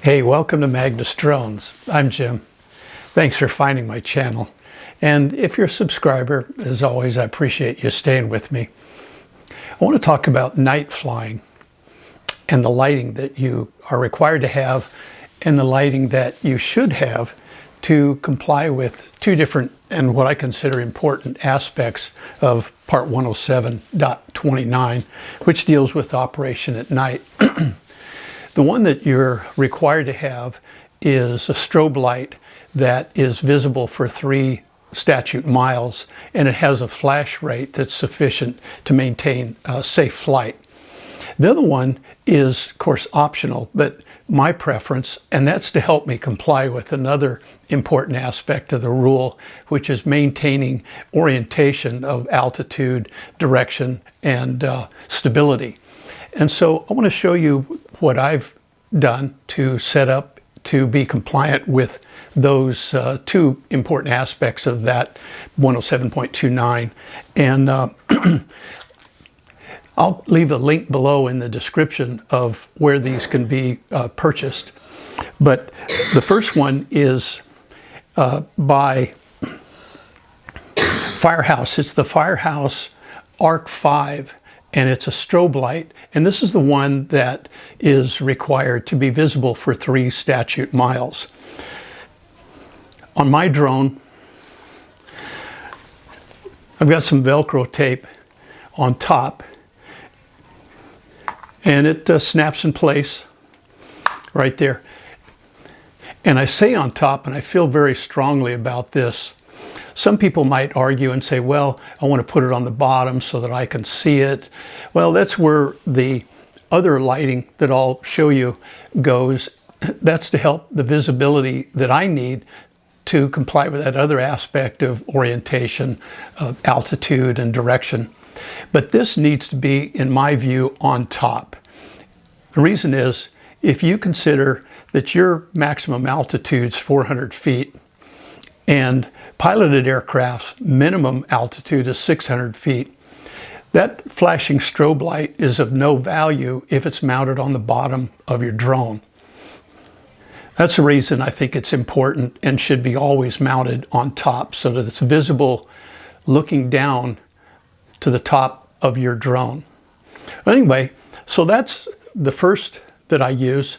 Hey, welcome to Magnus Drones. I'm Jim. Thanks for finding my channel. And if you're a subscriber, as always, I appreciate you staying with me. I want to talk about night flying and the lighting that you are required to have and the lighting that you should have to comply with two different and what I consider important aspects of Part 107.29, which deals with operation at night. The one that you're required to have is a strobe light that is visible for 3 statute miles, and it has a flash rate that's sufficient to maintain safe flight. The other one is, of course, optional, but my preference, and that's to help me comply with another important aspect of the rule, which is maintaining orientation of altitude, direction, and stability. And so I want to show you what I've done to set up to be compliant with those two important aspects of that 107.29. And I'll leave a link below in the description of where these can be purchased. But the first one is by FIREHOUSE. It's the FIREHOUSE Arc 5. And it's a strobe light, and this is the one that is required to be visible for 3 statute miles. On my drone, I've got some Velcro tape on top, and it snaps in place right there. And I say on top, and I feel very strongly about this. Some people might argue and say, well, I want to put it on the bottom so that I can see it. Well, that's where the other lighting that I'll show you goes. That's to help the visibility that I need to comply with that other aspect of orientation, of altitude and direction. But this needs to be, in my view, on top. The reason is, if you consider that your maximum altitude is 400 feet, and piloted aircraft's minimum altitude is 600 feet. That flashing strobe light is of no value if it's mounted on the bottom of your drone. That's the reason I think it's important and should be always mounted on top so that it's visible looking down to the top of your drone. Anyway, so that's the first that I use.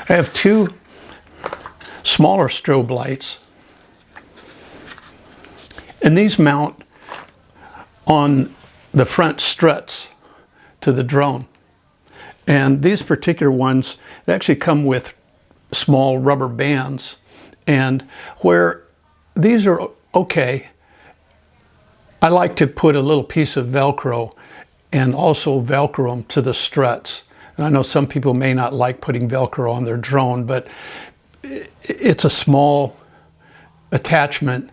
I have 2 smaller strobe lights, and these mount on the front struts to the drone. And these particular ones, they actually come with small rubber bands, and where these are okay, I like to put a little piece of Velcro and also Velcro them to the struts. I know some people may not like putting Velcro on their drone, but it's a small attachment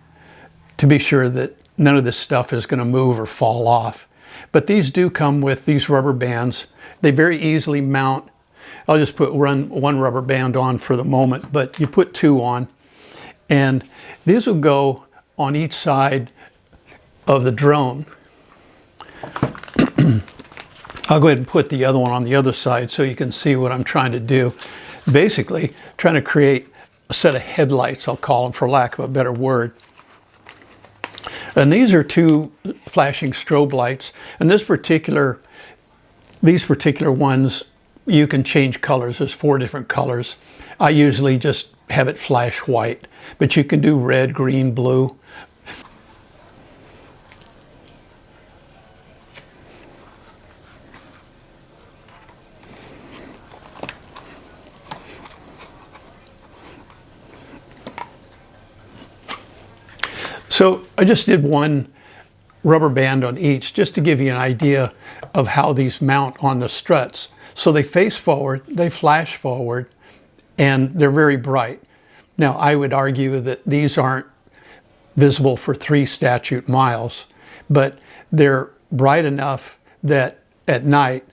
to be sure that none of this stuff is going to move or fall off. But these do come with these rubber bands. They very easily mount. I'll just run one rubber band on for the moment, but you put 2 on. And these will go on each side of the drone. I'll go ahead and put the other one on the other side so you can see what I'm trying to do. Basically, trying to create a set of headlights, I'll call them for lack of a better word. And these are 2 flashing strobe lights. And these particular ones, you can change colors. There's 4 different colors. I usually just have it flash white, but you can do red, green, blue. So I just did 1 rubber band on each just to give you an idea of how these mount on the struts. So they face forward, they flash forward, and they're very bright. Now I would argue that these aren't visible for 3 statute miles, but they're bright enough that at night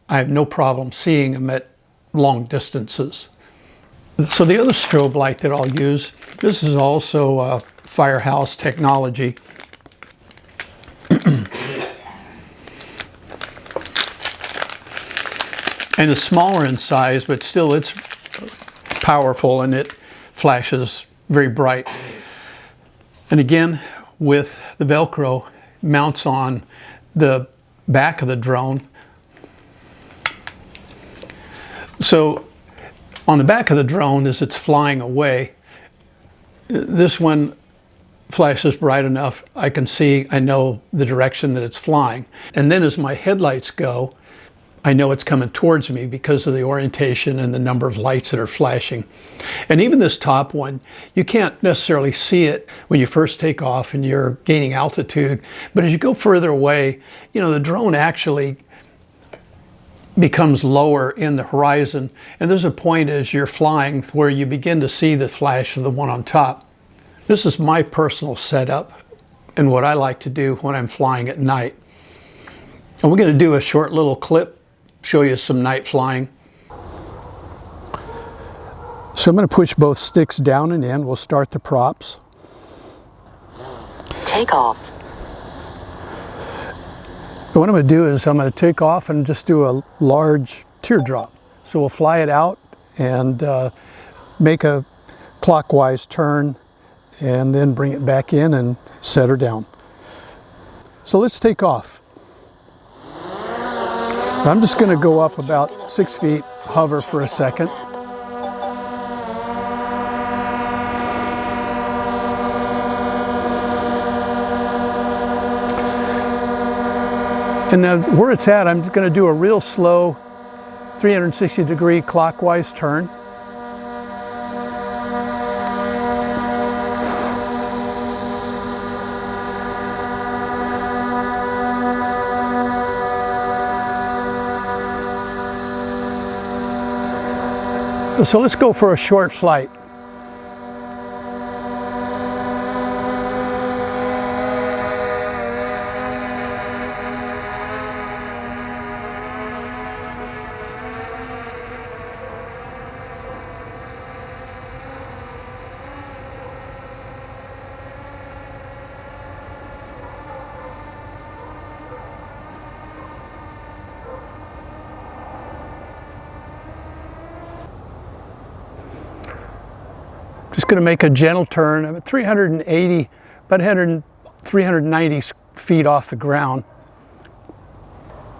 I have no problem seeing them at long distances. So the other strobe light that I'll use, this is also FIREHOUSE technology. And it's smaller in size, but still it's powerful and it flashes very bright. And again, with the Velcro, mounts on the back of the drone. So on the back of the drone, as it's flying away, this one flashes bright enough I can see, I know the direction that it's flying. And then as my headlights go, I know it's coming towards me because of the orientation and the number of lights that are flashing. And even this top one, you can't necessarily see it when you first take off and you're gaining altitude, but as you go further away, you know, the drone actually becomes lower in the horizon, and there's a point as you're flying where you begin to see the flash of the one on top. This is my personal setup and what I like to do when I'm flying at night. And we're going to do a short little clip, show you some night flying. So I'm going to push both sticks down and in. We'll start the props. Take off. So what I'm going to do is I'm going to take off and just do a large teardrop. So we'll fly it out and make a clockwise turn and then bring it back in and set her down. So let's take off. I'm just going to go up about 6 feet, hover for a second. And now where it's at, I'm going to do a real slow 360-degree clockwise turn. So let's go for a short flight. Just going to make a gentle turn. I'm at 380, about 390 feet off the ground.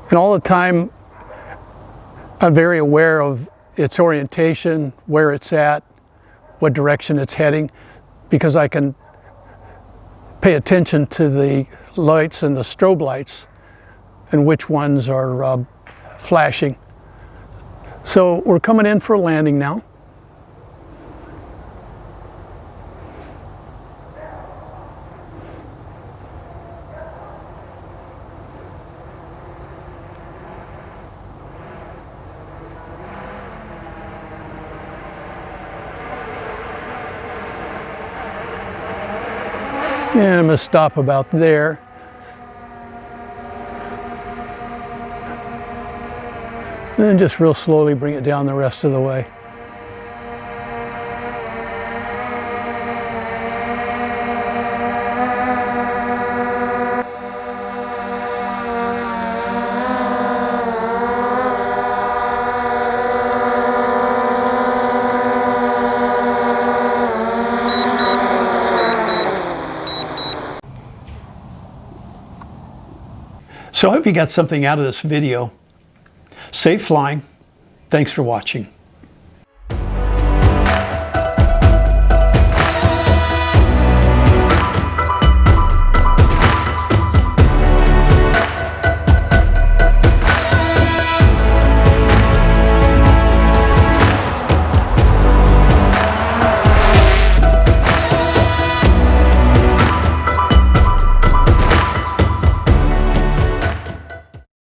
And all the time, I'm very aware of its orientation, where it's at, what direction it's heading, because I can pay attention to the lights and the strobe lights and which ones are flashing. So we're coming in for a landing now. And I'm going to stop about there. And then just real slowly bring it down the rest of the way. So I hope you got something out of this video. Safe flying. Thanks for watching.